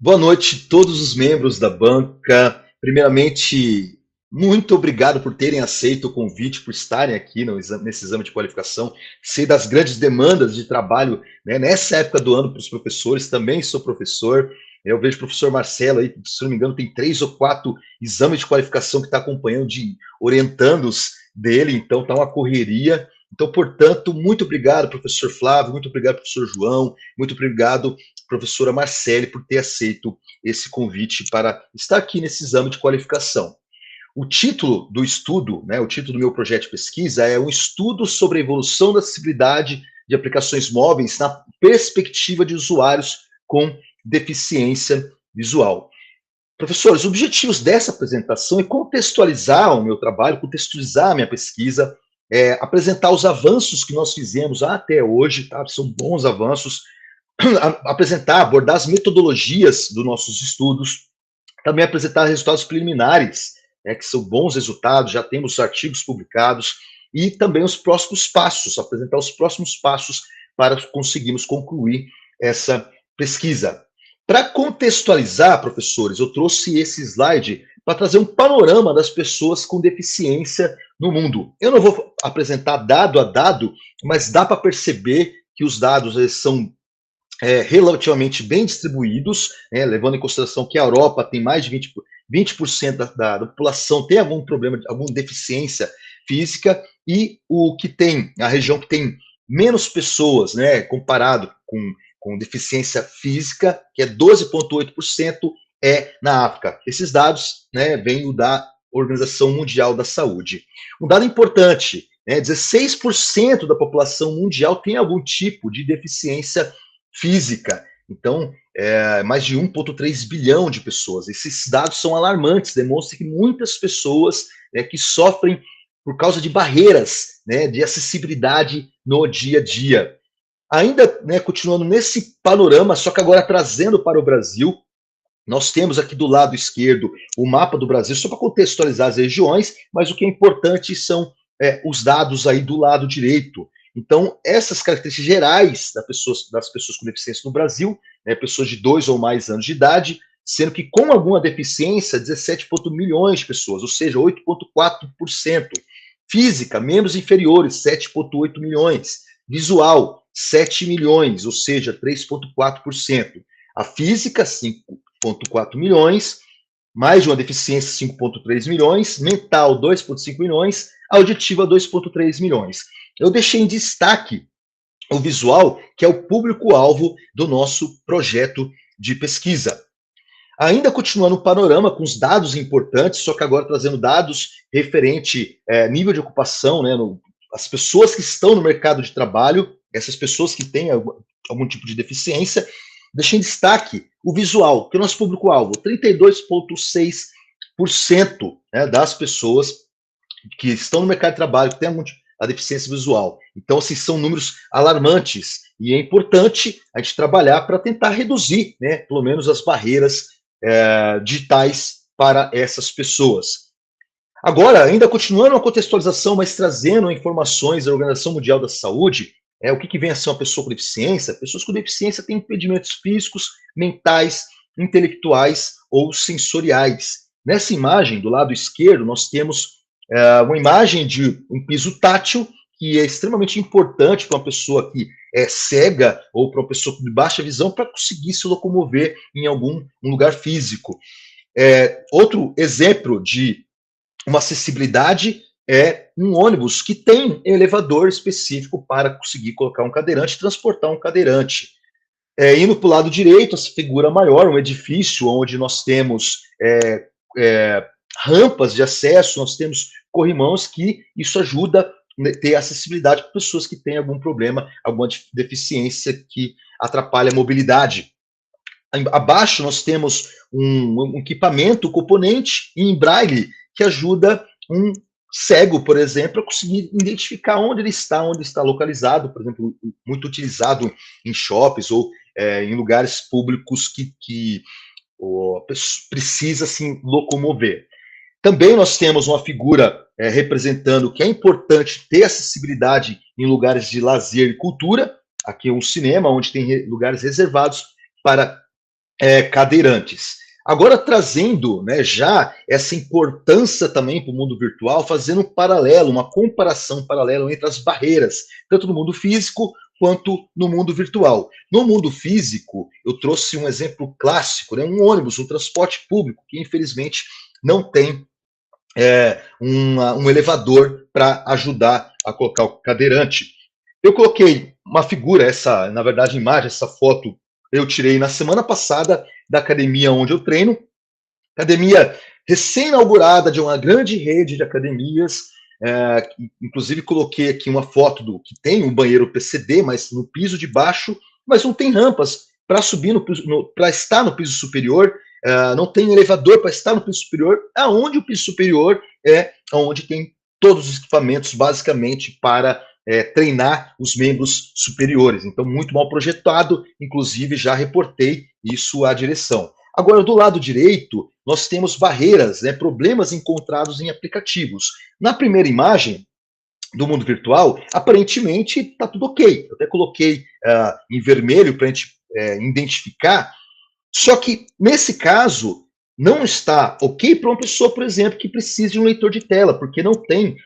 Boa noite a todos os membros da banca. Primeiramente, muito obrigado por terem aceito o convite, por estarem aqui nesse exame de qualificação. Sei das grandes demandas de trabalho, né, nessa época do ano para os professores, também sou professor. Eu vejo o professor Marcelo aí, se não me engano, tem 3 ou 4 exames de qualificação que está acompanhando, orientandos dele, então está uma correria. Então, portanto, muito obrigado, professor Flávio, muito obrigado, professor João, muito obrigado, professora Marcele, por ter aceito esse convite para estar aqui nesse exame de qualificação. O título do estudo, né, o título do meu projeto de pesquisa é um estudo sobre a evolução da acessibilidade de aplicações móveis na perspectiva de usuários com deficiência visual. Professores, os objetivos dessa apresentação é contextualizar o meu trabalho, contextualizar a minha pesquisa, apresentar os avanços que nós fizemos até hoje, tá? São bons avanços, apresentar, abordar as metodologias dos nossos estudos, também apresentar resultados preliminares, que são bons resultados, já temos artigos publicados, e também os próximos passos, apresentar os próximos passos para conseguirmos concluir essa pesquisa. Para contextualizar, professores, eu trouxe esse slide para trazer um panorama das pessoas com deficiência no mundo. Eu não vou apresentar dado a dado, mas dá para perceber que os dados são relativamente bem distribuídos, né, levando em consideração que a Europa tem mais de 20% da população tem algum problema, alguma deficiência física, e a região que tem menos pessoas, né, comparado com deficiência física, que é 12,8%, é na África. Esses dados, né, vêm da Organização Mundial da Saúde. Um dado importante, né, 16% da população mundial tem algum tipo de deficiência física. Então, mais de 1,3 bilhão de pessoas. Esses dados são alarmantes, demonstram que muitas pessoas que sofrem por causa de barreiras, né, de acessibilidade no dia a dia. Ainda, né, continuando nesse panorama, só que agora trazendo para o Brasil, nós temos aqui do lado esquerdo o mapa do Brasil, só para contextualizar as regiões, mas o que é importante são os dados aí do lado direito. Então, essas características gerais das pessoas com deficiência no Brasil, né, pessoas de 2 ou mais anos de idade, sendo que com alguma deficiência, 17 milhões de pessoas, ou seja, 8,4%. Física, membros inferiores, 7,8 milhões. Visual, 7 milhões, ou seja, 3,4%. A física, 5,4 milhões, mais de uma deficiência, 5,3 milhões, mental, 2,5 milhões, auditiva, 2,3 milhões. Eu deixei em destaque o visual, que é o público-alvo do nosso projeto de pesquisa. Ainda continuando o panorama com os dados importantes, só que agora trazendo dados referente nível de ocupação, né, as pessoas que estão no mercado de trabalho, essas pessoas que têm algum tipo de deficiência. Deixei em destaque o visual, que é o nosso público-alvo, 32,6%, né, das pessoas que estão no mercado de trabalho, que têm algum tipo de deficiência visual. Então, assim, são números alarmantes, e é importante a gente trabalhar para tentar reduzir, né, pelo menos as barreiras digitais para essas pessoas. Agora, ainda continuando a contextualização, mas trazendo informações da Organização Mundial da Saúde, o que vem a ser uma pessoa com deficiência? Pessoas com deficiência têm impedimentos físicos, mentais, intelectuais ou sensoriais. Nessa imagem, do lado esquerdo, nós temos uma imagem de um piso tátil, que é extremamente importante para uma pessoa que é cega ou para uma pessoa de baixa visão para conseguir se locomover em algum lugar físico. Outro exemplo de uma acessibilidade é um ônibus que tem elevador específico para conseguir colocar um cadeirante e transportar um cadeirante. Indo para o lado direito, essa figura maior, um edifício onde nós temos rampas de acesso, nós temos corrimãos, que isso ajuda a ter acessibilidade para pessoas que têm algum problema, alguma deficiência que atrapalha a mobilidade. Abaixo nós temos um equipamento, componente em braille, que ajuda um cego, por exemplo, a conseguir identificar onde ele está, onde está localizado, por exemplo, muito utilizado em shoppings ou em lugares públicos que precisa se locomover. Também nós temos uma figura representando que é importante ter acessibilidade em lugares de lazer e cultura. Aqui é um cinema, onde tem lugares reservados para cadeirantes. Agora trazendo, né, já essa importância também para o mundo virtual, fazendo um paralelo, uma comparação paralela entre as barreiras, tanto no mundo físico quanto no mundo virtual. No mundo físico, eu trouxe um exemplo clássico, né, um ônibus, um transporte público, que infelizmente não tem um elevador para ajudar a colocar o cadeirante. Eu coloquei uma figura, essa, na verdade, imagem, essa foto eu tirei na semana passada da academia onde eu treino, academia recém-inaugurada de uma grande rede de academias, inclusive coloquei aqui uma foto do que tem um banheiro PCD, mas no piso de baixo, mas não tem rampas para subir para estar no piso superior, não tem elevador para estar no piso superior, aonde o piso superior é onde tem todos os equipamentos basicamente para treinar os membros superiores. Então, muito mal projetado, inclusive já reportei isso à direção. Agora, do lado direito, nós temos barreiras, né, problemas encontrados em aplicativos. Na primeira imagem do mundo virtual, aparentemente está tudo ok. Eu até coloquei em vermelho para a gente identificar. Só que, nesse caso, não está ok para uma pessoa, por exemplo, que precisa de um leitor de tela, porque não tem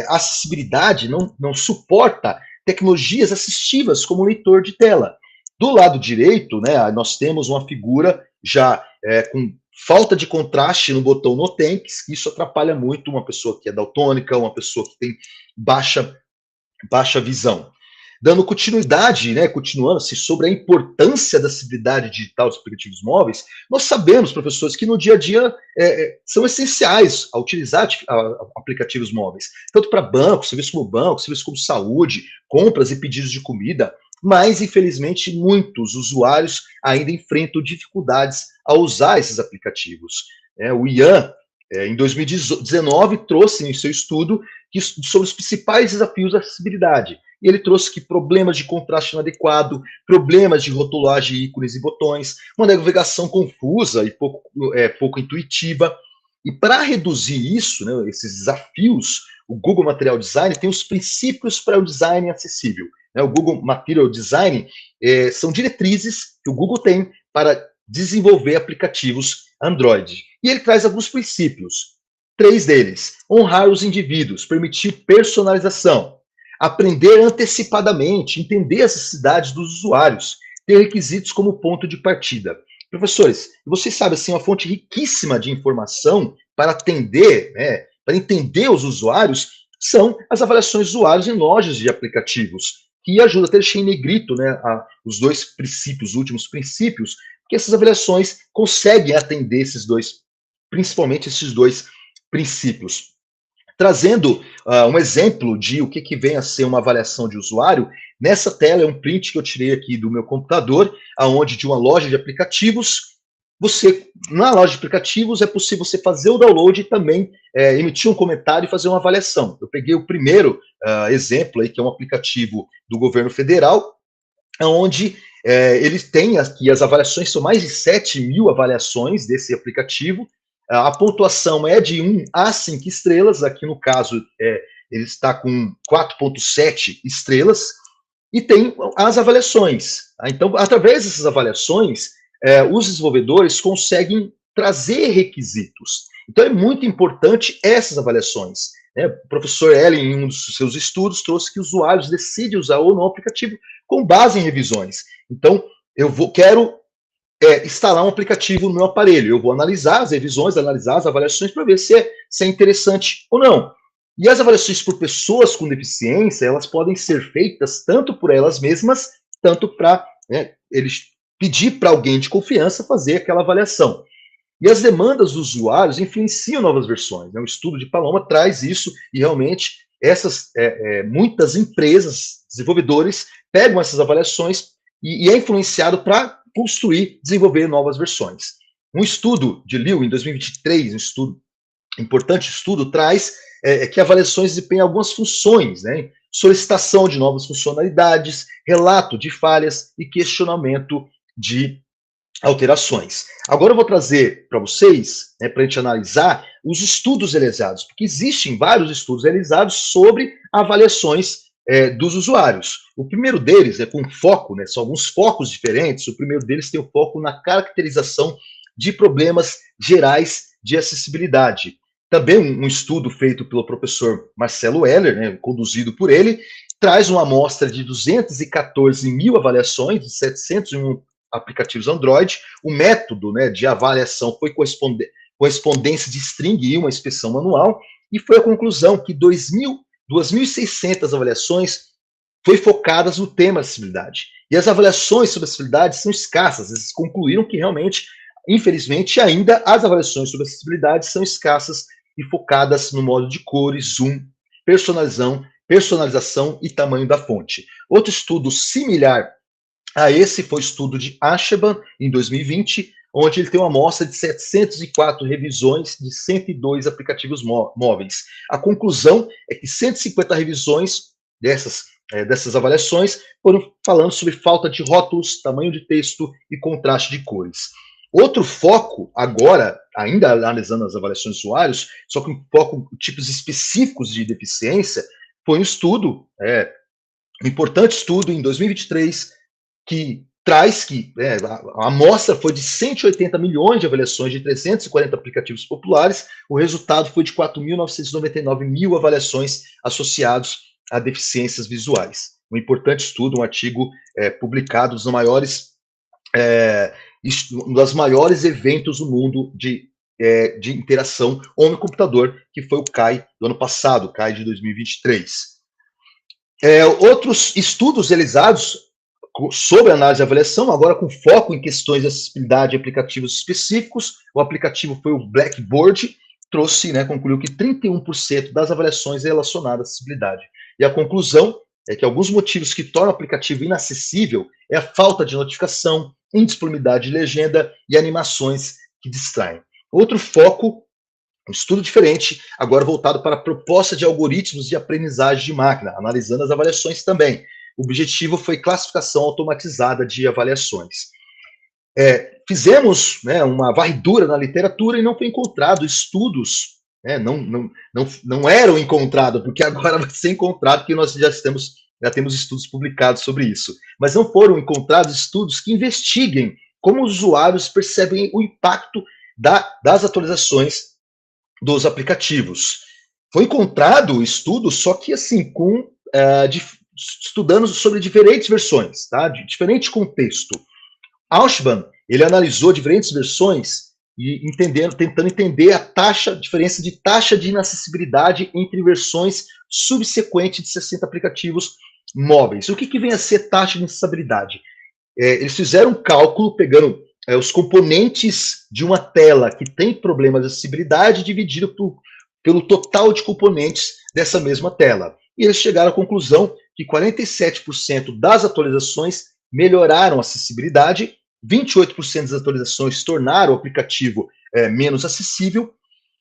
acessibilidade, não suporta tecnologias assistivas como leitor de tela. Do lado direito, né, nós temos uma figura já com falta de contraste no botão no Tanks, que isso atrapalha muito uma pessoa que é daltônica, uma pessoa que tem baixa visão. Dando continuidade, né, continuando-se sobre a importância da acessibilidade digital dos aplicativos móveis, nós sabemos, professores, que no dia a dia são essenciais a utilizar aplicativos móveis, tanto para banco, serviço como saúde, compras e pedidos de comida, mas, infelizmente, muitos usuários ainda enfrentam dificuldades ao usar esses aplicativos. O Ian, em 2019, trouxe em seu estudo sobre os principais desafios da acessibilidade. E ele trouxe que problemas de contraste inadequado, problemas de rotulagem de ícones e botões, uma navegação confusa e pouco intuitiva. E para reduzir isso, né, esses desafios, o Google Material Design tem os princípios para o design acessível. O Google Material Design são diretrizes que o Google tem para desenvolver aplicativos Android. E ele traz alguns princípios. 3 deles: honrar os indivíduos, permitir personalização, aprender antecipadamente, entender as necessidades dos usuários, ter requisitos como ponto de partida. Professores, vocês sabem, assim, uma fonte riquíssima de informação para atender, né, para entender os usuários, são as avaliações de usuários em lojas de aplicativos, que ajuda, até deixei em negrito, né, os dois princípios, os últimos princípios, que essas avaliações conseguem atender principalmente esses dois princípios. Trazendo um exemplo de o que vem a ser uma avaliação de usuário, nessa tela é um print que eu tirei aqui do meu computador, aonde de uma loja de aplicativos, na loja de aplicativos é possível você fazer o download e também emitir um comentário e fazer uma avaliação. Eu peguei o primeiro exemplo aí, que é um aplicativo do governo federal, onde eles têm aqui as avaliações, são mais de 7.000 avaliações desse aplicativo. A pontuação é de 1 a 5 estrelas, aqui no caso ele está com 4,7 estrelas, e tem as avaliações. Então, através dessas avaliações, os desenvolvedores conseguem trazer requisitos. Então, é muito importante essas avaliações. O professor Ellen, em um dos seus estudos, trouxe que os usuários decidem usar ou não o aplicativo com base em revisões. Então, quero instalar um aplicativo no meu aparelho. Eu vou analisar as revisões, analisar as avaliações para ver se é interessante ou não. E as avaliações por pessoas com deficiência, elas podem ser feitas tanto por elas mesmas, tanto para eles pedir para alguém de confiança fazer aquela avaliação. E as demandas dos usuários influenciam novas versões. O estudo de Paloma traz isso e realmente muitas empresas, desenvolvedores, pegam essas avaliações e é influenciado para construir, desenvolver novas versões. Um estudo de Liu, em 2023, importante estudo, traz que avaliações desempenham algumas funções, né? Solicitação de novas funcionalidades, relato de falhas e questionamento de alterações. Agora eu vou trazer para vocês, para a gente analisar, os estudos realizados, porque existem vários estudos realizados sobre avaliações dos usuários. O primeiro deles é com foco, né, são alguns focos diferentes. O primeiro deles tem o foco na caracterização de problemas gerais de acessibilidade. Também um estudo feito pelo professor Marcelo Heller, né, conduzido por ele, traz uma amostra de 214 mil avaliações de 701 aplicativos Android. O método, né, de avaliação foi correspondência de string e uma inspeção manual, e foi a conclusão que 2.600 avaliações foi focadas no tema acessibilidade. E as avaliações sobre acessibilidade são escassas. Eles concluíram que realmente, infelizmente, ainda as avaliações sobre acessibilidade são escassas e focadas no modo de cores, zoom, personalização e tamanho da fonte. Outro estudo similar a esse foi o estudo de Ascheban, em 2020, onde ele tem uma amostra de 704 revisões de 102 aplicativos móveis. A conclusão é que 150 revisões dessas avaliações foram falando sobre falta de rótulos, tamanho de texto e contraste de cores. Outro foco, agora, ainda analisando as avaliações de usuários, só que um foco em tipos específicos de deficiência, foi um estudo, um importante estudo em 2023, que traz que a amostra foi de 180 milhões de avaliações de 340 aplicativos populares. O resultado foi de 4.999 mil avaliações associados a deficiências visuais. Um importante estudo, um artigo publicado nos maiores, um dos maiores eventos do mundo de interação homem-computador, que foi o CAI do ano passado, o CAI de 2023. Outros estudos realizados sobre análise e avaliação, agora com foco em questões de acessibilidade de aplicativos específicos. O aplicativo foi o Blackboard, concluiu que 31% das avaliações relacionadas à acessibilidade. E a conclusão é que alguns motivos que tornam o aplicativo inacessível é a falta de notificação, indisponibilidade de legenda e animações que distraem. Outro foco, um estudo diferente, agora voltado para a proposta de algoritmos de aprendizagem de máquina, analisando as avaliações também. O objetivo foi classificação automatizada de avaliações. Fizemos uma varredura na literatura e não foi encontrado estudos, não eram encontrados, porque agora vai ser encontrado, porque nós já temos estudos publicados sobre isso. Mas não foram encontrados estudos que investiguem como os usuários percebem o impacto das atualizações dos aplicativos. Foi encontrado estudo, só que assim, estudando sobre diferentes versões, tá? De diferente contexto. Ascheban, ele analisou diferentes versões e tentando entender a diferença de taxa de inacessibilidade entre versões subsequentes de 60 aplicativos móveis. O que vem a ser taxa de inacessibilidade? Eles fizeram um cálculo pegando os componentes de uma tela que tem problemas de acessibilidade dividido pelo total de componentes dessa mesma tela. E eles chegaram à conclusão que 47% das atualizações melhoraram a acessibilidade, 28% das atualizações tornaram o aplicativo menos acessível,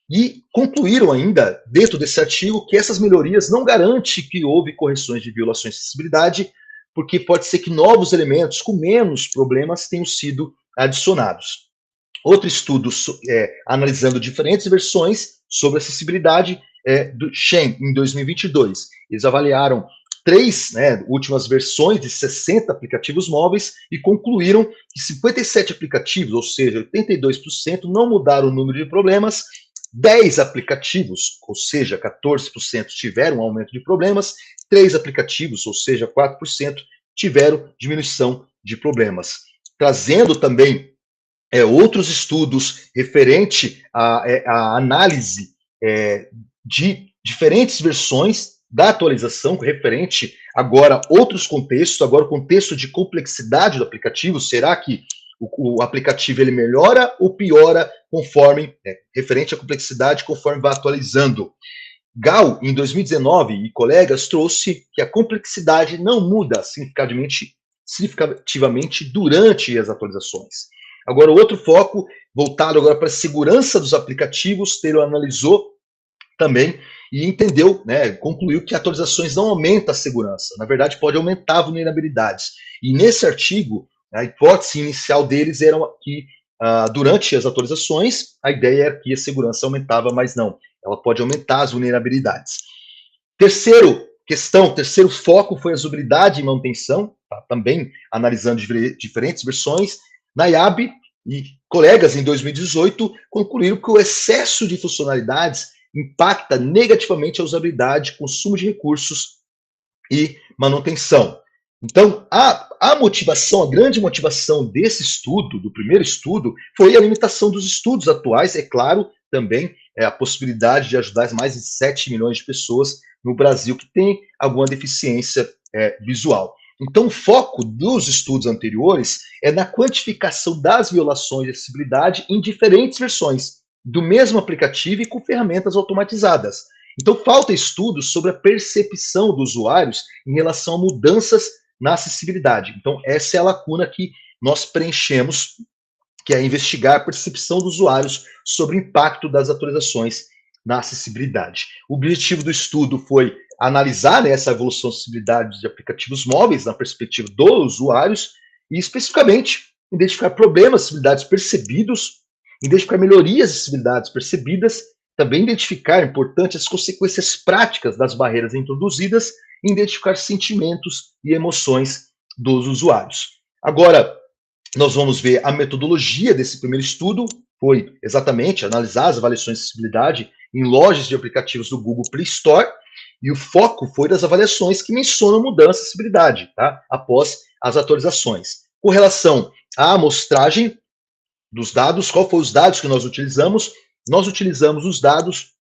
e concluíram ainda, dentro desse artigo, que essas melhorias não garantem que houve correções de violações de acessibilidade, porque pode ser que novos elementos com menos problemas tenham sido adicionados. Outro estudo analisando diferentes versões sobre acessibilidade do Shen, em 2022. Eles avaliaram 3 últimas versões de 60 aplicativos móveis e concluíram que 57 aplicativos, ou seja, 82%, não mudaram o número de problemas, 10 aplicativos, ou seja, 14%, tiveram um aumento de problemas, 3 aplicativos, ou seja, 4%, tiveram diminuição de problemas. Trazendo também outros estudos referente à análise de diferentes versões da atualização, referente agora outros contextos, agora o contexto de complexidade do aplicativo. Será que o aplicativo ele melhora ou piora conforme, referente à complexidade, conforme vai atualizando? Gao, em 2019, e colegas, trouxe que a complexidade não muda significativamente durante as atualizações. Agora, outro foco, voltado agora para a segurança dos aplicativos, Taylor analisou também e entendeu, concluiu que atualizações não aumentam a segurança, na verdade pode aumentar vulnerabilidades. E nesse artigo, a hipótese inicial deles era que durante as atualizações, a ideia era que a segurança aumentava, mas não, ela pode aumentar as vulnerabilidades. Terceiro terceiro foco foi a usabilidade e manutenção, tá? Também analisando diferentes versões. NIAB e colegas em 2018 concluíram que o excesso de funcionalidades impacta negativamente a usabilidade, consumo de recursos e manutenção. Então, a motivação, a grande motivação desse estudo, do primeiro estudo, foi a limitação dos estudos atuais, é claro, também a possibilidade de ajudar mais de 7 milhões de pessoas no Brasil que tem alguma deficiência visual. Então, o foco dos estudos anteriores é na quantificação das violações de acessibilidade em diferentes versões do mesmo aplicativo e com ferramentas automatizadas. Então, falta estudos sobre a percepção dos usuários em relação a mudanças na acessibilidade. Então, essa é a lacuna que nós preenchemos, que é investigar a percepção dos usuários sobre o impacto das atualizações na acessibilidade. O objetivo do estudo foi analisar, né, essa evolução de acessibilidade de aplicativos móveis na perspectiva dos usuários e, especificamente, identificar problemas de acessibilidade percebidos, identificar melhorias de acessibilidade percebidas, também identificar, importante, as consequências práticas das barreiras introduzidas e identificar sentimentos e emoções dos usuários. Agora, nós vamos ver a metodologia desse primeiro estudo, foi exatamente analisar as avaliações de acessibilidade em lojas de aplicativos do Google Play Store, e o foco foi das avaliações que mencionam mudança de acessibilidade, tá? Após as atualizações. Com relação à amostragem dos dados, qual foram os dados que nós utilizamos? Nós utilizamos os dados,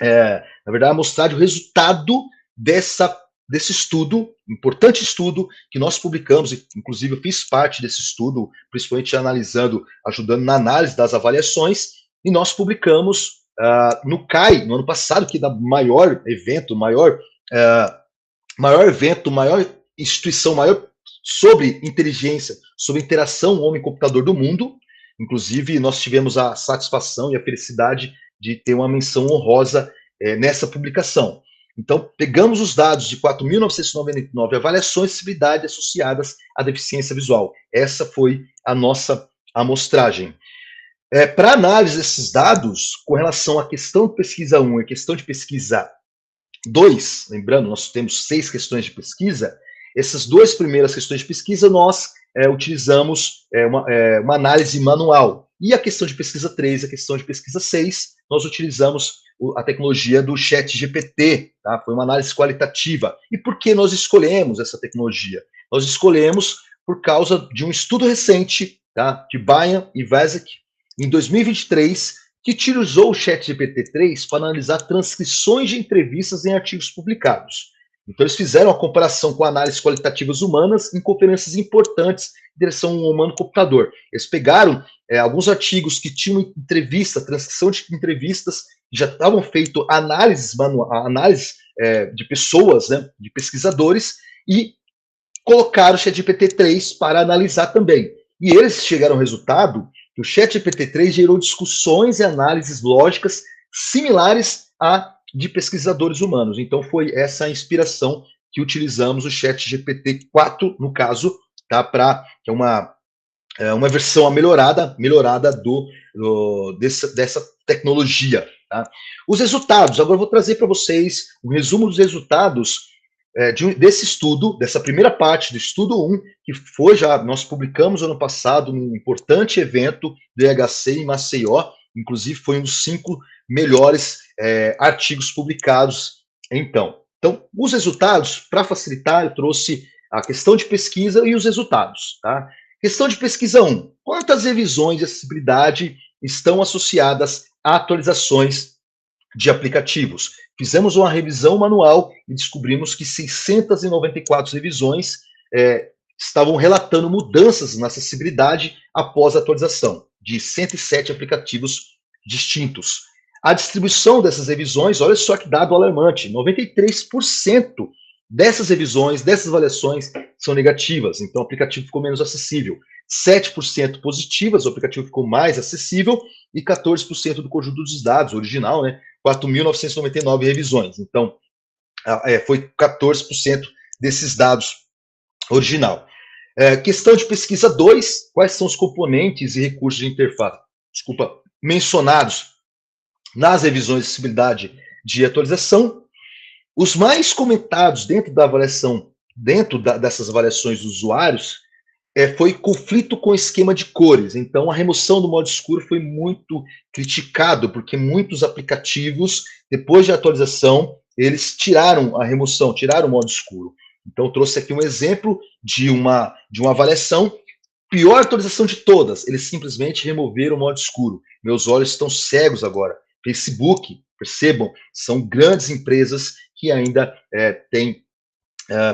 na verdade, a amostragem, o resultado desse estudo, importante estudo, que nós publicamos, inclusive eu fiz parte desse estudo, principalmente analisando, ajudando na análise das avaliações, e nós publicamos no CAI, no ano passado, que é o maior evento, maior instituição, maior sobre inteligência, sobre interação homem-computador do mundo. Inclusive, nós tivemos a satisfação e a felicidade de ter uma menção honrosa nessa publicação. Então, pegamos os dados de 4.999 avaliações de acessibilidade associadas à deficiência visual. Essa foi a nossa amostragem. Para análise desses dados, com relação à questão de pesquisa 1 e questão de pesquisa 2, lembrando, nós temos 6 questões de pesquisa, essas 2 primeiras questões de pesquisa nós utilizamos uma análise manual. E a questão de pesquisa 3 e a questão de pesquisa 6, nós utilizamos a tecnologia do ChatGPT, tá? Foi uma análise qualitativa. E por que nós escolhemos essa tecnologia? Nós escolhemos por causa de um estudo recente, tá? De Bayan e Vasek, em 2023, que utilizou o ChatGPT-3 para analisar transcrições de entrevistas em artigos publicados. Então, eles fizeram a comparação com análises qualitativas humanas em conferências importantes em direção ao humano-computador. Eles pegaram alguns artigos que tinham entrevista, transcrição de entrevistas, já estavam feitas análises de pessoas, né, de pesquisadores, e colocaram o ChatGPT-3 para analisar também. E eles chegaram ao resultado que o ChatGPT-3 gerou discussões e análises lógicas similares a de pesquisadores humanos. Então, foi essa a inspiração que utilizamos o ChatGPT-4, no caso, tá, que é uma versão melhorada dessa tecnologia. Tá? Os resultados, agora eu vou trazer para vocês um resumo dos resultados desse estudo, dessa primeira parte do estudo 1, que nós publicamos ano passado num importante evento do IHC em Maceió, inclusive foi um dos 5 melhores artigos publicados. Então, os resultados, para facilitar, eu trouxe a questão de pesquisa e os resultados. Tá? Questão de pesquisa 1. Quantas revisões de acessibilidade estão associadas a atualizações de aplicativos? Fizemos uma revisão manual e descobrimos que 694 revisões estavam relatando mudanças na acessibilidade após a atualização de 107 aplicativos distintos. A distribuição dessas revisões, olha só que dado alarmante, 93% dessas revisões, dessas avaliações são negativas, então o aplicativo ficou menos acessível. 7% positivas, o aplicativo ficou mais acessível, e 14% do conjunto dos dados, original, né, 4.999 revisões. Então, foi 14% desses dados original. Questão de pesquisa 2, quais são os componentes e recursos de interface, mencionados nas revisões de acessibilidade de atualização? Os mais comentados dentro da avaliação, dessas avaliações dos usuários, foi conflito com o esquema de cores. Então, a remoção do modo escuro foi muito criticado, porque muitos aplicativos, depois de atualização, eles tiraram a remoção, tiraram o modo escuro. Então, eu trouxe aqui um exemplo de uma avaliação, pior atualização de todas, eles simplesmente removeram o modo escuro. Meus olhos estão cegos agora. Facebook, percebam, são grandes empresas que ainda têm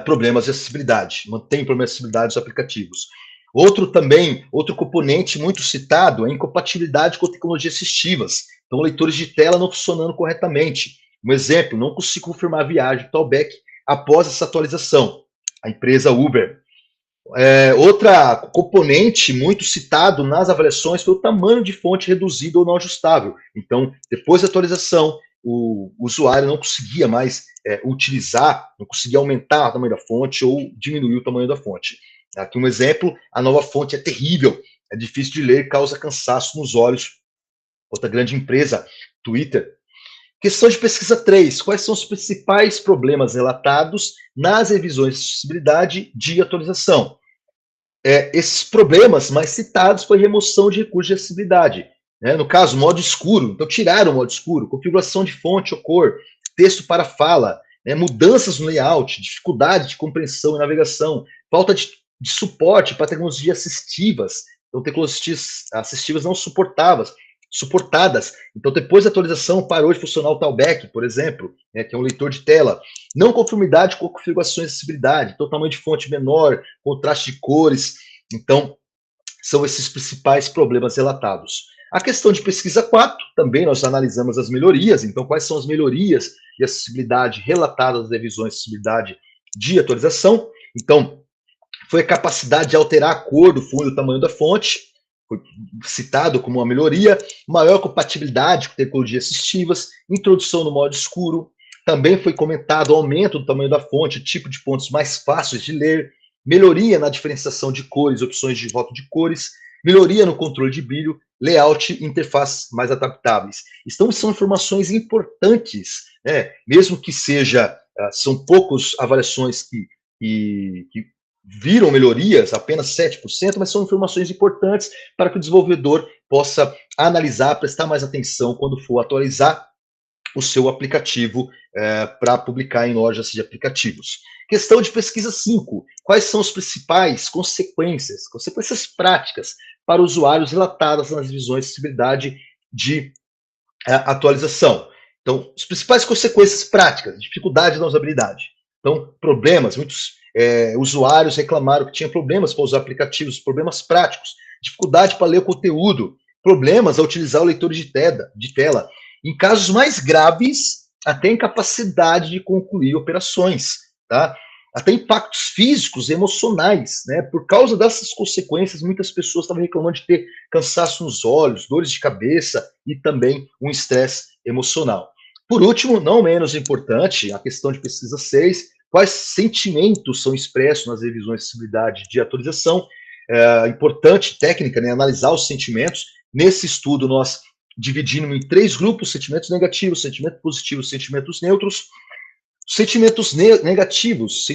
problemas de acessibilidade, mantém problemas de acessibilidade dos aplicativos. Outro componente muito citado é a incompatibilidade com tecnologias assistivas. Então, leitores de tela não funcionando corretamente. Um exemplo, não consigo confirmar a viagem do Talbec após essa atualização. A empresa Uber. Outra componente muito citado nas avaliações foi o tamanho de fonte reduzido ou não ajustável. Então, depois da atualização, o usuário não conseguia mais utilizar, não conseguia aumentar o tamanho da fonte ou diminuir o tamanho da fonte. Aqui um exemplo, a nova fonte é terrível, é difícil de ler, causa cansaço nos olhos. Outra grande empresa, Twitter. Questão de pesquisa 3. Quais são os principais problemas relatados nas revisões de acessibilidade de atualização? Esses problemas mais citados foi remoção de recursos de acessibilidade. Né? No caso, modo escuro. Então, tiraram o modo escuro, configuração de fonte ou cor, texto para fala, né? Mudanças no layout, dificuldade de compreensão e navegação, falta de suporte para tecnologias assistivas. Então, tecnologias assistivas não suportadas. Então, depois da atualização, parou de funcionar o Talbec, por exemplo, né, que é um leitor de tela. Não conformidade com configurações de acessibilidade, então tamanho de fonte menor, contraste de cores. Então, são esses principais problemas relatados. A questão de pesquisa 4, também nós analisamos as melhorias. Então, quais são as melhorias de acessibilidade relatadas nas revisões de acessibilidade de atualização? Então, foi a capacidade de alterar a cor do fundo e o tamanho da fonte, foi citado como uma melhoria, maior compatibilidade com tecnologias assistivas, introdução no modo escuro, também foi comentado o aumento do tamanho da fonte, tipo de fontes mais fáceis de ler, melhoria na diferenciação de cores, opções de voto de cores, melhoria no controle de brilho, layout e interfaces mais adaptáveis. Então, são informações importantes, né? Mesmo que são poucas avaliações que viram melhorias, apenas 7%, mas são informações importantes para que o desenvolvedor possa analisar, prestar mais atenção quando for atualizar o seu aplicativo para publicar em lojas de aplicativos. Questão de pesquisa 5. Quais são as principais consequências práticas para usuários relatadas nas visões de acessibilidade de atualização? Então, as principais consequências práticas, dificuldade na usabilidade. Então, problemas, muitos usuários reclamaram que tinha problemas para usar aplicativos, problemas práticos, dificuldade para ler o conteúdo, problemas ao utilizar o leitor de tela. Em casos mais graves, até incapacidade de concluir operações, tá? Até impactos físicos e emocionais, né? Por causa dessas consequências, muitas pessoas estavam reclamando de ter cansaço nos olhos, dores de cabeça e também um estresse emocional. Por último, não menos importante, a questão de pesquisa 6, quais sentimentos são expressos nas revisões de acessibilidade de atualização? Importante técnica, né? Analisar os sentimentos. Nesse estudo, nós dividimos em 3 grupos: sentimentos negativos, sentimentos positivos, sentimentos neutros. Sentimentos negativos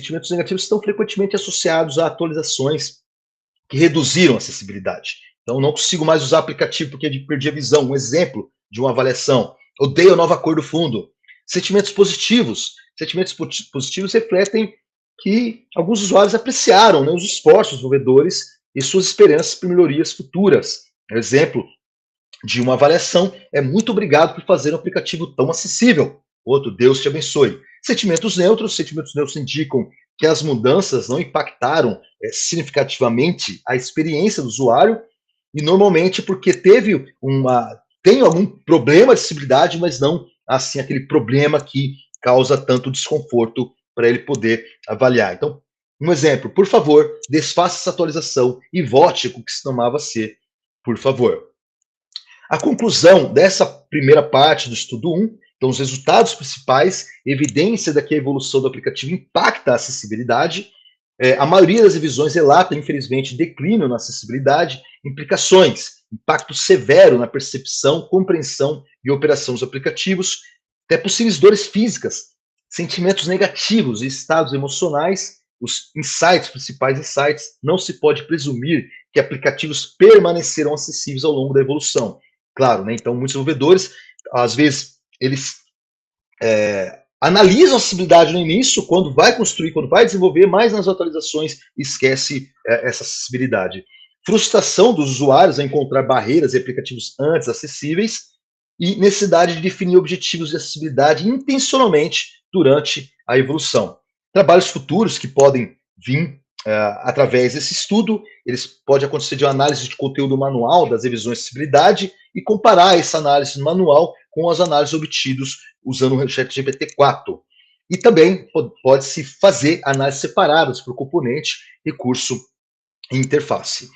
estão frequentemente associados a atualizações que reduziram a acessibilidade. Então, não consigo mais usar aplicativo porque perdi a visão. Um exemplo de uma avaliação: odeio a nova cor do fundo. Sentimentos positivos refletem que alguns usuários apreciaram, né, os esforços dos desenvolvedores e suas esperanças por melhorias futuras. Exemplo de uma avaliação é: muito obrigado por fazer um aplicativo tão acessível. Outro: Deus te abençoe. Sentimentos neutros indicam que as mudanças não impactaram significativamente a experiência do usuário, e normalmente porque tem algum problema de acessibilidade, mas não assim aquele problema que causa tanto desconforto para ele poder avaliar. Então, um exemplo: por favor, desfaça essa atualização e vote com o que se tomava ser, por favor. A conclusão dessa primeira parte do estudo 1, então os resultados principais, evidência de que a evolução do aplicativo impacta a acessibilidade. A maioria das revisões relata, infelizmente, declínio na acessibilidade, implicações: impacto severo na percepção, compreensão e operação dos aplicativos, até possíveis dores físicas, Sentimentos negativos e estados emocionais, os insights, principais insights, não se pode presumir que aplicativos permanecerão acessíveis ao longo da evolução. Claro, né? Então, muitos desenvolvedores, às vezes, eles analisam a acessibilidade no início, quando vai construir, quando vai desenvolver, mas nas atualizações esquece essa acessibilidade. Frustração dos usuários a encontrar barreiras e aplicativos antes acessíveis e necessidade de definir objetivos de acessibilidade intencionalmente durante a evolução. Trabalhos futuros que podem vir através desse estudo, eles podem acontecer de uma análise de conteúdo manual das revisões de acessibilidade e comparar essa análise manual com as análises obtidas usando o ChatGPT-4. E também pode-se fazer análises separadas para o componente, recurso e interface.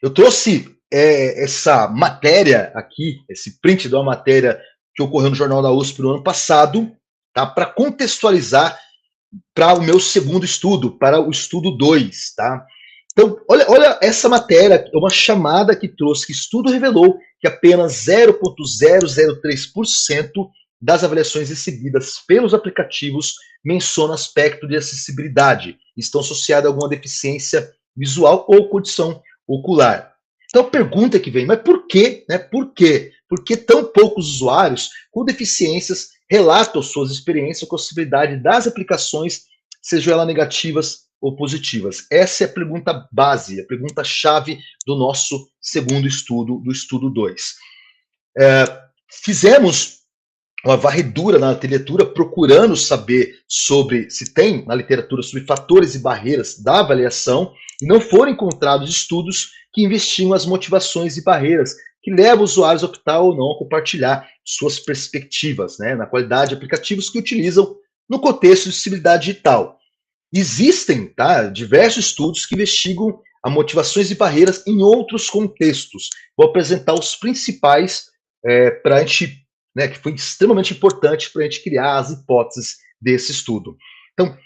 Eu trouxe essa matéria aqui, esse print de uma matéria que ocorreu no Jornal da USP no ano passado, tá, para contextualizar para o meu segundo estudo, para o estudo 2, tá? Então, olha essa matéria, é uma chamada que trouxe, que estudo revelou que apenas 0,003% das avaliações recebidas pelos aplicativos menciona aspecto de acessibilidade, estão associadas a alguma deficiência visual ou condição ocular. Então a pergunta que vem, mas por quê? Né? Por quê? Por que tão poucos usuários com deficiências relatam suas experiências com a acessibilidade das aplicações, sejam elas negativas ou positivas? Essa é a pergunta base, a pergunta-chave do nosso segundo estudo, do estudo 2. Fizemos uma varredura na literatura, procurando saber sobre, se tem na literatura, sobre fatores e barreiras da avaliação, e não foram encontrados estudos que investiam as motivações e barreiras que levam os usuários a optar ou não a compartilhar suas perspectivas, né, na qualidade de aplicativos que utilizam no contexto de acessibilidade digital. Existem, tá, diversos estudos que investigam as motivações e barreiras em outros contextos. Vou apresentar os principais para a gente, né, que foi extremamente importante para a gente criar as hipóteses desse estudo. Então,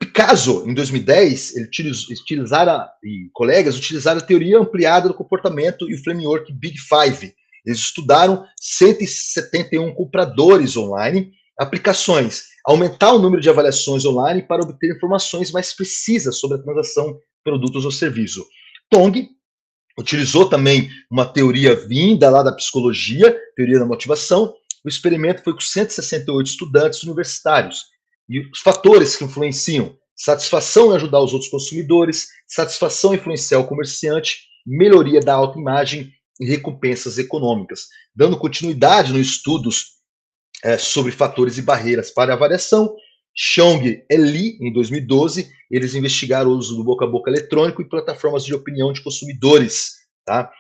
Picasso, em 2010, colegas utilizaram a teoria ampliada do comportamento e o framework Big Five. Eles estudaram 171 compradores online, aplicações, aumentar o número de avaliações online para obter informações mais precisas sobre a transação, produtos ou serviço. Tong utilizou também uma teoria vinda lá da psicologia, teoria da motivação. O experimento foi com 168 estudantes universitários. E os fatores que influenciam: satisfação em ajudar os outros consumidores, satisfação em influenciar o comerciante, melhoria da autoimagem e recompensas econômicas. Dando continuidade nos estudos sobre fatores e barreiras para a avaliação, Chong e Li, em 2012, eles investigaram o uso do boca a boca eletrônico e plataformas de opinião de consumidores. Tá?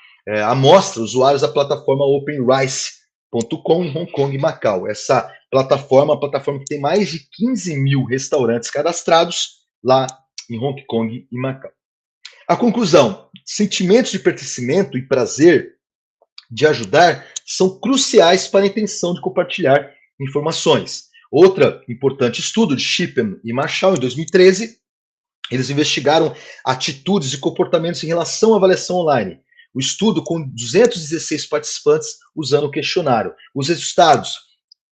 Amostra usuários da plataforma OpenRice.com em Hong Kong e Macau. Essa plataforma é uma plataforma que tem mais de 15 mil restaurantes cadastrados lá em Hong Kong e Macau. A conclusão: sentimentos de pertencimento e prazer de ajudar são cruciais para a intenção de compartilhar informações. Outro importante estudo de Shippen e Marshall, em 2013, eles investigaram atitudes e comportamentos em relação à avaliação online. O estudo com 216 participantes usando o questionário. Os resultados: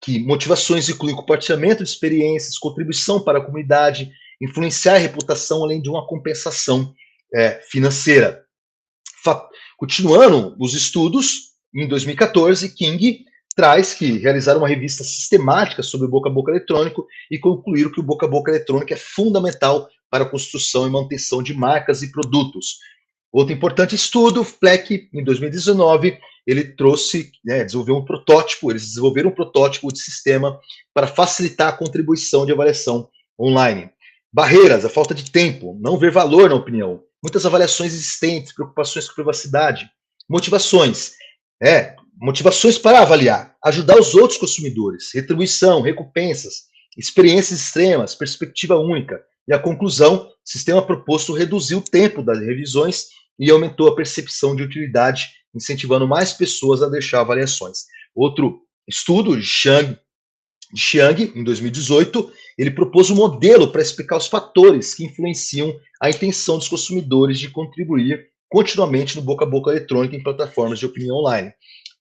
que motivações incluem compartilhamento de experiências, contribuição para a comunidade, influenciar a reputação, além de uma compensação financeira. Continuando os estudos, em 2014, King traz que realizaram uma revista sistemática sobre o boca a boca eletrônico e concluíram que o boca a boca eletrônico é fundamental para a construção e manutenção de marcas e produtos. Outro importante estudo, Fleck, em 2019, ele trouxe, desenvolveu um protótipo, eles desenvolveram um protótipo de sistema para facilitar a contribuição de avaliação online. Barreiras: a falta de tempo, não ver valor na opinião, muitas avaliações existentes, preocupações com privacidade. Motivações: motivações para avaliar, ajudar os outros consumidores, retribuição, recompensas, experiências extremas, perspectiva única. E a conclusão: o sistema proposto reduziu o tempo das revisões e aumentou a percepção de utilidade, incentivando mais pessoas a deixar avaliações. Outro estudo de Xiang, em 2018, ele propôs um modelo para explicar os fatores que influenciam a intenção dos consumidores de contribuir continuamente no boca a boca eletrônico em plataformas de opinião online.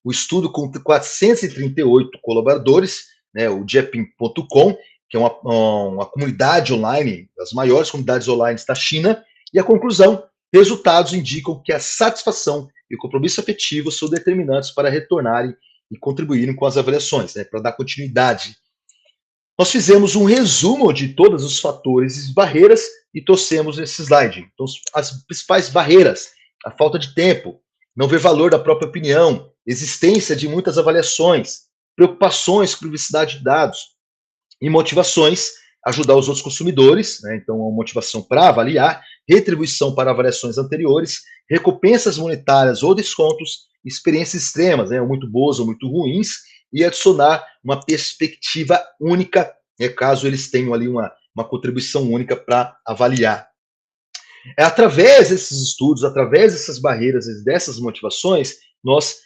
O estudo, com 438 colaboradores, o Jepin.com, que é uma comunidade online, das maiores comunidades online da China, e a conclusão, resultados indicam que a satisfação e o compromisso afetivo são determinantes para retornarem e contribuírem com as avaliações, né, para dar continuidade. Nós fizemos um resumo de todos os fatores e barreiras e trouxemos esse slide. Então, as principais barreiras: a falta de tempo, não ver valor da própria opinião, existência de muitas avaliações, preocupações com privacidade de dados e motivações, ajudar os outros consumidores, né? Então, uma motivação para avaliar, retribuição para avaliações anteriores, recompensas monetárias ou descontos, experiências extremas, né, muito boas ou muito ruins, e adicionar uma perspectiva única, né, caso eles tenham ali uma contribuição única para avaliar. É através desses estudos, através dessas barreiras, dessas motivações, nós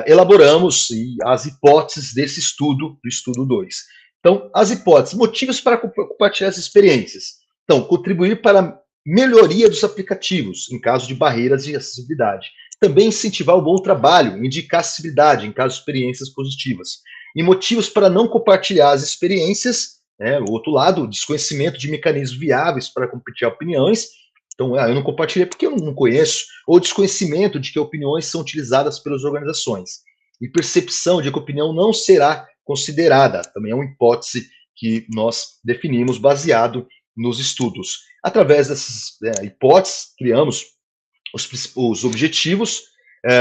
elaboramos as hipóteses desse estudo, do estudo 2. Então, as hipóteses, motivos para compartilhar as experiências. Então, contribuir para a melhoria dos aplicativos, em caso de barreiras de acessibilidade. Também incentivar o bom trabalho, indicar acessibilidade, em caso de experiências positivas. E motivos para não compartilhar as experiências, né, o outro lado, desconhecimento de mecanismos viáveis para compartilhar opiniões. Então, eu não compartilhei porque eu não conheço, ou desconhecimento de que opiniões são utilizadas pelas organizações. E percepção de que a opinião não será considerada, também é uma hipótese que nós definimos baseado nos estudos. Através dessas hipóteses, criamos os objetivos.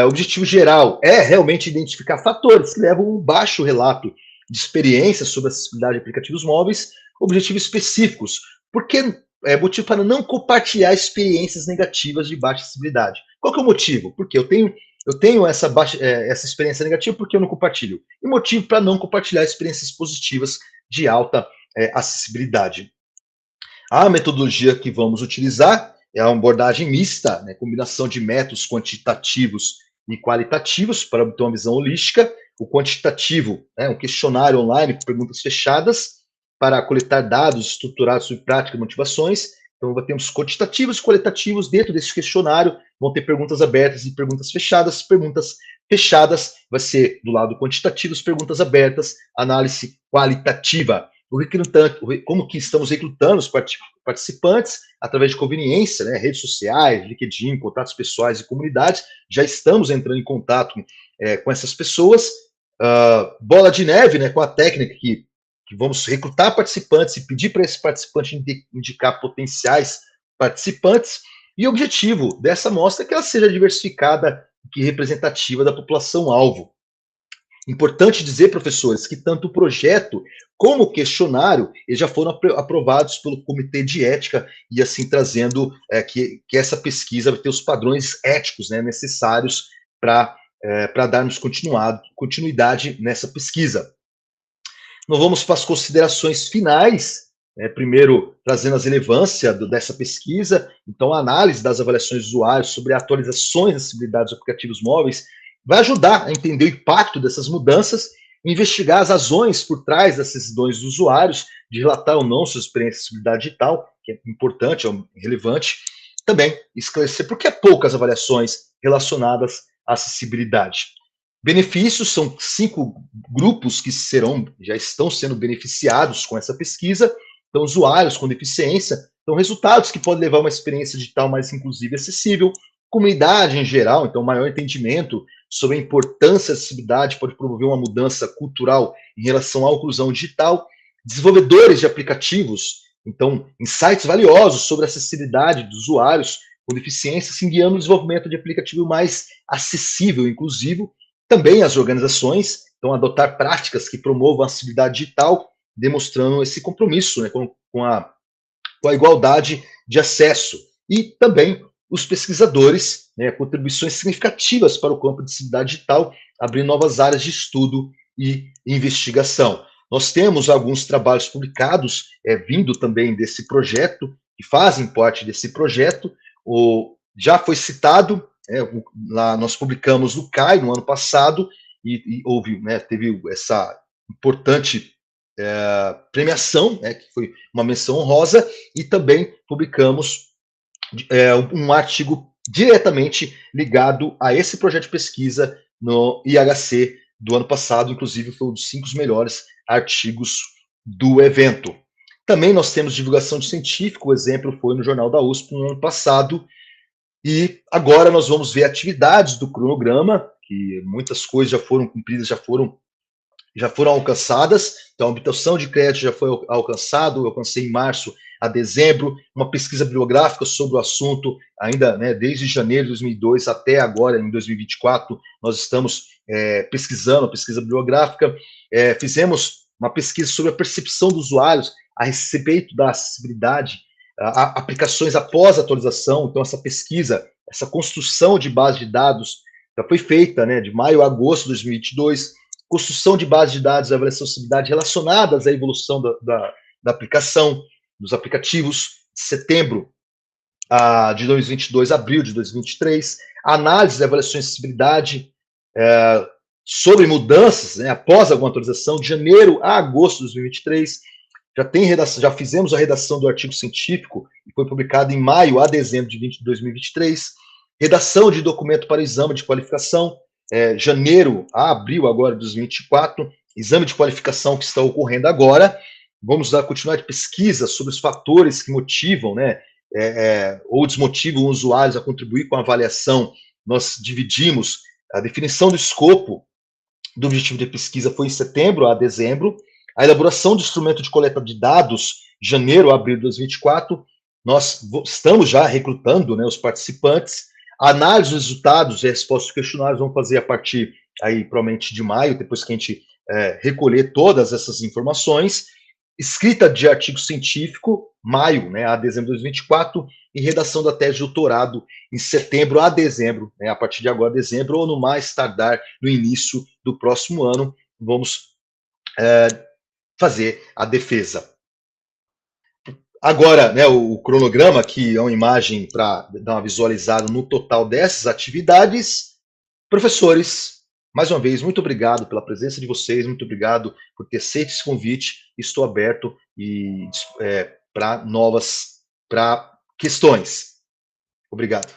O objetivo geral é realmente identificar fatores que levam a um baixo relato de experiências sobre a acessibilidade de aplicativos móveis. Objetivos específicos, porque motivo para não compartilhar experiências negativas de baixa acessibilidade. Qual que é o motivo? Porque eu tenho essa experiência negativa, porque eu não compartilho. E motivo para não compartilhar experiências positivas de alta acessibilidade. A metodologia que vamos utilizar é uma abordagem mista, né, combinação de métodos quantitativos e qualitativos para obter uma visão holística. O quantitativo é um questionário online com perguntas fechadas para coletar dados estruturados sobre prática e motivações. Então, temos quantitativos e qualitativos. Dentro desse questionário vão ter perguntas abertas e perguntas fechadas. Perguntas fechadas vai ser do lado quantitativo, perguntas abertas, análise qualitativa. Como que estamos recrutando os participantes? Através de conveniência, né, redes sociais, LinkedIn, contatos pessoais e comunidades. Já estamos entrando em contato com essas pessoas. Bola de neve, né, com a técnica que vamos recrutar participantes e pedir para esse participante indicar potenciais participantes. E o objetivo dessa amostra é que ela seja diversificada e representativa da população-alvo. Importante dizer, professores, que tanto o projeto como o questionário eles já foram aprovados pelo Comitê de Ética e assim trazendo que essa pesquisa vai ter os padrões éticos, né, necessários para darmos continuidade nessa pesquisa. Nós vamos para as considerações finais, primeiro trazendo as relevâncias dessa pesquisa. Então, a análise das avaliações de usuários sobre atualizações de acessibilidade dos aplicativos móveis vai ajudar a entender o impacto dessas mudanças, investigar as razões por trás das decisões dos usuários de relatar ou não sua experiência de acessibilidade digital, que é importante, é relevante. Também esclarecer por que há poucas avaliações relacionadas à acessibilidade. Benefícios, são 5 grupos que já estão sendo beneficiados com essa pesquisa. Então, usuários com deficiência, então resultados que podem levar a uma experiência digital mais inclusiva e acessível. Comunidade em geral, então maior entendimento sobre a importância da acessibilidade pode promover uma mudança cultural em relação à inclusão digital. Desenvolvedores de aplicativos, então insights valiosos sobre a acessibilidade dos usuários com deficiência, se guiando no desenvolvimento de aplicativo mais acessível e inclusivo. Também as organizações, então, adotar práticas que promovam a acessibilidade digital, demonstrando esse compromisso, né, com a igualdade de acesso. E também os pesquisadores, né, contribuições significativas para o campo de acessibilidade digital, abrindo novas áreas de estudo e investigação. Nós temos alguns trabalhos publicados, vindo também desse projeto, que fazem parte desse projeto. Já foi citado, lá nós publicamos no CAI no ano passado, e houve, né, teve essa importante premiação, né, que foi uma menção honrosa, e também publicamos um artigo diretamente ligado a esse projeto de pesquisa no IHC do ano passado. Inclusive foi um dos 5 melhores artigos do evento. Também nós temos divulgação de científico, o exemplo foi no Jornal da USP no ano passado, e agora nós vamos ver atividades do cronograma, que muitas coisas já foram cumpridas, já foram alcançadas. Então, a habitação de crédito já foi alcançado, eu alcancei em março a dezembro, uma pesquisa bibliográfica sobre o assunto, ainda desde janeiro de 2002 até agora, em 2024, nós estamos pesquisando a pesquisa bibliográfica, fizemos uma pesquisa sobre a percepção dos usuários a respeito da acessibilidade, aplicações após a atualização. Então, essa pesquisa, essa construção de base de dados já foi feita, de maio a agosto de 2022, construção de base de dados e avaliação de acessibilidade relacionadas à evolução da aplicação, dos aplicativos, de setembro de 2022 a abril de 2023, análise e avaliações de acessibilidade sobre mudanças após alguma atualização, de janeiro a agosto de 2023, já fizemos a redação do artigo científico, que foi publicado em maio a dezembro de 2023, redação de documento para exame de qualificação, janeiro a abril agora de 2024, exame de qualificação que está ocorrendo agora. Vamos continuar de pesquisa sobre os fatores que motivam, ou desmotivam os usuários a contribuir com a avaliação. Nós dividimos a definição do escopo do objetivo de pesquisa foi em setembro a dezembro, a elaboração do instrumento de coleta de dados, janeiro a abril de 2024, nós estamos já recrutando os participantes, a análise dos resultados e respostas dos questionários vamos fazer a partir, aí, provavelmente, de maio, depois que a gente recolher todas essas informações, escrita de artigo científico, maio a dezembro de 2024, e redação da tese de doutorado em setembro a dezembro, a partir de agora, dezembro, ou no mais tardar no início do próximo ano, vamos fazer a defesa. Agora, o cronograma, que é uma imagem para dar uma visualizada no total dessas atividades. Professores, mais uma vez, muito obrigado pela presença de vocês, muito obrigado por ter aceito esse convite. Estou aberto para questões. Obrigado.